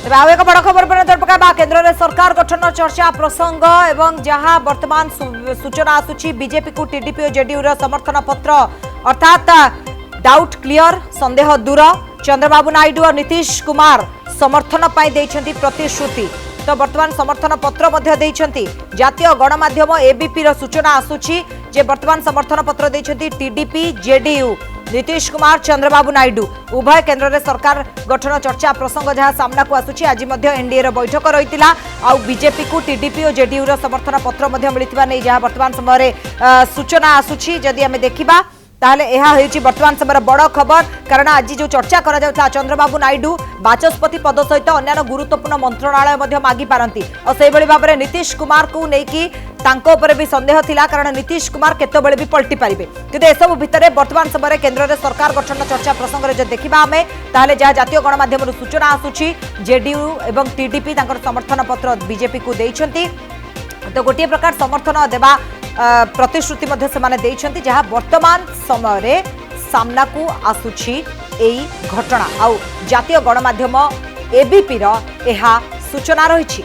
तेज आउ एक बड़ खबर पर नजर पकाइबा केन्द्र में सरकार गठन चर्चा प्रसंग एवं जहां वर्तमान सूचना आसुची बीजेपी को टीडीपी और जेडीयू समर्थन पत्र अर्थात डाउट क्लियर संदेह दूर चंद्रबाबू नायडू और नीतीश कुमार समर्थन पाई देइछंती प्रतिश्रुति तो वर्तमान समर्थन पत्र देइछंती जातीय गणमाध्यम एबीपी सूचना आसुची जे वर्तमान समर्थन पत्र देइछंती टीडीपी जेडीयू नीतीश कुमार चंद्रबाबू नायडू उभय केन्द्र में सरकार गठन चर्चा प्रसंग जहां सामना को आसुची आज एनडीए बैठक रही आउ बीजेपी को टीडीपी और जेडीयू समर्थन पत्र मिलता नहीं जहां वर्तमान समय सूचना आसुची जदि आम देखा ताहले यह होइछि वर्तमान समय बड़ खबर कारण आज जो चर्चा करा जाउथला चंद्रबाबू नायडू बाचस्पति पद सहित अन्य गुरुत्वपूर्ण मंत्रणालय मागी पारंती और से भली भाबरे नीतीश कुमार को लेकी तांको ऊपर भी संदेह थिला कारण नीतीश कुमार केतबेले भी पलटि पारिबे किंतु एसबु भितर वर्तमान समय केन्द्र में सरकार गठन चर्चा प्रसंग में जो देखा आम ताहले जहाँ जातीय गणमाध्यम सूचना आसुची जेडीयू एवं टीडीपी समर्थन पत्र बीजेपी को देइछंती तो गोटे प्रकार समर्थन देवा प्रतिश्रुति से जहाँ वर्तमान समय सामना को आसुची एई घटना आउ जातीय गणमाध्यम एबीपी सूचना रही।